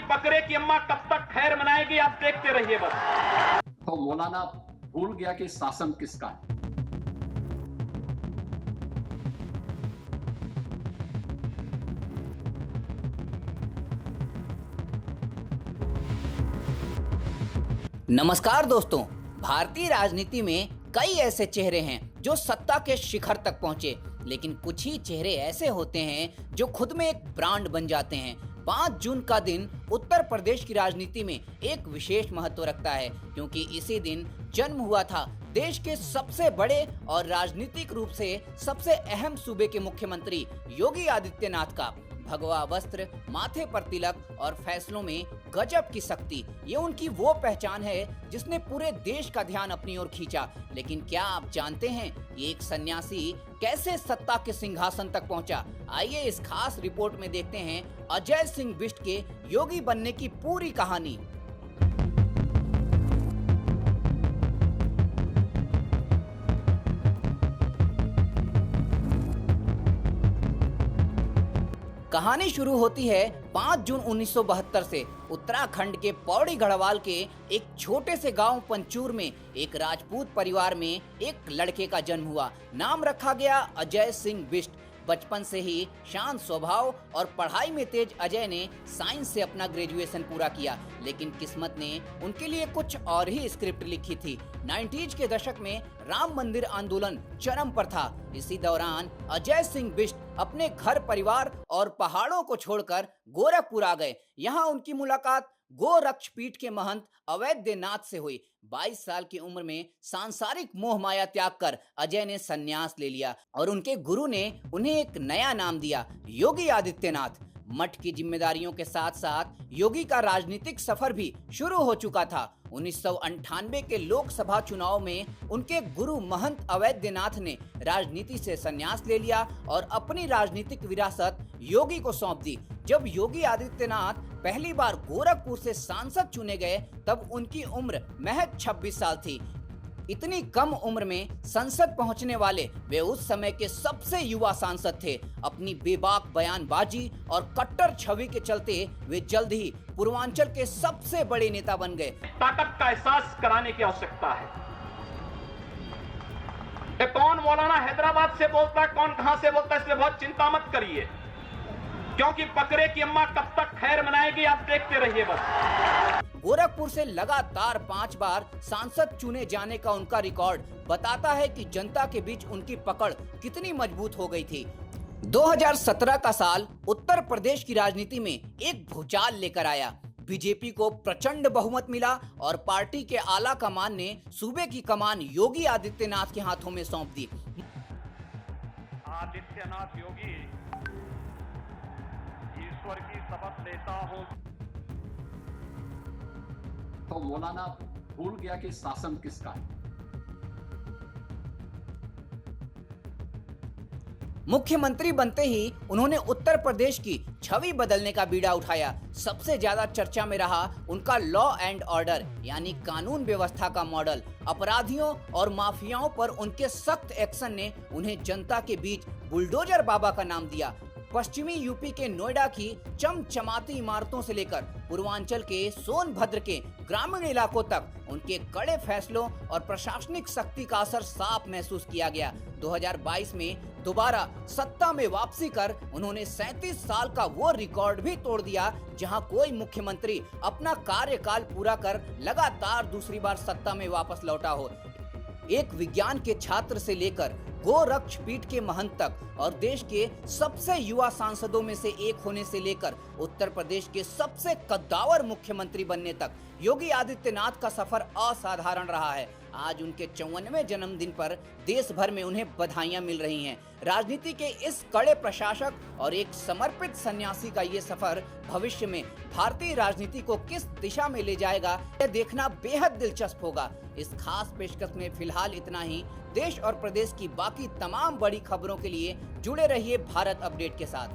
बकरे की अम्मा कब तक खैर मनाएगी, आप देखते रहिए बस। तो मौलाना भूल गया कि शासन किसका है। नमस्कार दोस्तों, भारतीय राजनीति में कई ऐसे चेहरे हैं जो सत्ता के शिखर तक पहुंचे, लेकिन कुछ ही चेहरे ऐसे होते हैं जो खुद में एक ब्रांड बन जाते हैं। 5 जून का दिन उत्तर प्रदेश की राजनीति में एक विशेष महत्व रखता है, क्योंकि इसी दिन जन्म हुआ था देश के सबसे बड़े और राजनीतिक रूप से सबसे अहम सूबे के मुख्यमंत्री योगी आदित्यनाथ का। भगवा वस्त्र, माथे पर तिलक और फैसलों में गजब की शक्ति, ये उनकी वो पहचान है जिसने पूरे देश का ध्यान अपनी ओर खींचा। लेकिन क्या आप जानते हैं ये एक सन्यासी कैसे सत्ता के सिंहासन तक पहुंचा? आइए इस खास रिपोर्ट में देखते हैं अजय सिंह बिष्ट के योगी बनने की पूरी कहानी। कहानी शुरू होती है 5 जून 1972 से। उत्तराखंड के पौड़ी गढ़वाल के एक छोटे से गांव पंचूर में एक राजपूत परिवार में एक लड़के का जन्म हुआ। नाम रखा गया अजय सिंह बिष्ट। बचपन से ही शांत स्वभाव और पढ़ाई में तेज अजय ने साइंस से अपना ग्रेजुएशन पूरा किया, लेकिन किस्मत ने उनके लिए कुछ और ही स्क्रिप्ट लिखी थी। 90s के दशक में राम मंदिर आंदोलन चरम पर था। इसी दौरान अजय सिंह बिष्ट अपने घर परिवार और पहाड़ों को छोड़कर गोरखपुर आ गए। यहाँ उनकी मुलाकात गोरक्ष पीठ के महंत अवैधनाथ से हुई। 22 साल की उम्र में सांसारिक मोह माया त्याग कर अजय ने संन्यास ले लिया और उनके गुरु ने उन्हें एक नया नाम दिया, योगी आदित्यनाथ। मठ की जिम्मेदारियों के साथ साथ योगी का राजनीतिक सफर भी शुरू हो चुका था। 1998 के लोकसभा चुनाव में उनके गुरु महंत अवैधनाथ ने राजनीति से संन्यास ले लिया और अपनी राजनीतिक विरासत योगी को सौंप दी। जब योगी आदित्यनाथ पहली बार गोरखपुर से सांसद चुने गए तब उनकी उम्र महज 26 साल थी। इतनी कम उम्र में संसद पहुंचने वाले वे उस समय के सबसे युवा सांसद थे। अपनी बेबाक बयानबाजी और कट्टर छवि के चलते वे जल्द ही पूर्वांचल के सबसे बड़े नेता बन गए। ताकत का एहसास कराने की आवश्यकता है। ये कौन मौलाना हैदराबाद से बोलता है, कौन कहां से बोलता है, इसलिए बहुत चिंता मत करिए, क्योंकि बकरे की अम्मा कब तक खैर मनाएगी, आप देखते रहिए बस। गोरखपुर से लगातार 5 बार सांसद चुने जाने का उनका रिकॉर्ड बताता है कि जनता के बीच उनकी पकड़ कितनी मजबूत हो गई थी। 2017 का साल उत्तर प्रदेश की राजनीति में एक भूचाल लेकर आया। बीजेपी को प्रचंड बहुमत मिला और पार्टी के आला कमान ने सूबे की कमान योगी आदित्यनाथ के हाथों में सौंप दी। आदित्यनाथ योगी, ईश्वर की शपथ लेता हूं। तो मौलाना भूल गया कि शासन किसका है। मुख्यमंत्री बनते ही उन्होंने उत्तर प्रदेश की छवि बदलने का बीड़ा उठाया। सबसे ज्यादा चर्चा में रहा उनका लॉ एंड ऑर्डर यानी कानून व्यवस्था का मॉडल। अपराधियों और माफियाओं पर उनके सख्त एक्शन ने उन्हें जनता के बीच बुलडोजर बाबा का नाम दिया। पश्चिमी यूपी के नोएडा की चमचमाती इमारतों से लेकर पूर्वांचल के सोनभद्र के ग्रामीण इलाकों तक उनके कड़े फैसलों और प्रशासनिक शक्ति का असर साफ महसूस किया गया। 2022 में दोबारा सत्ता में वापसी कर उन्होंने 37 साल का वो रिकॉर्ड भी तोड़ दिया जहां कोई मुख्यमंत्री अपना कार्यकाल पूरा कर लगातार दूसरी बार सत्ता में वापस लौटा हो। एक विज्ञान के छात्र से लेकर गोरक्ष पीठ के महंत तक और देश के सबसे युवा सांसदों में से एक होने से लेकर उत्तर प्रदेश के सबसे कद्दावर मुख्यमंत्री बनने तक योगी आदित्यनाथ का सफर असाधारण रहा है। आज उनके 54वें जन्मदिन पर देश भर में उन्हें बधाइयां मिल रही हैं। राजनीति के इस कड़े प्रशासक और एक समर्पित सन्यासी का ये सफर भविष्य में भारतीय राजनीति को किस दिशा में ले जाएगा, यह देखना बेहद दिलचस्प होगा। इस खास पेशकश में फिलहाल इतना ही। देश और प्रदेश की बाकी तमाम बड़ी खबरों के लिए जुड़े रहिए भारत अपडेट के साथ।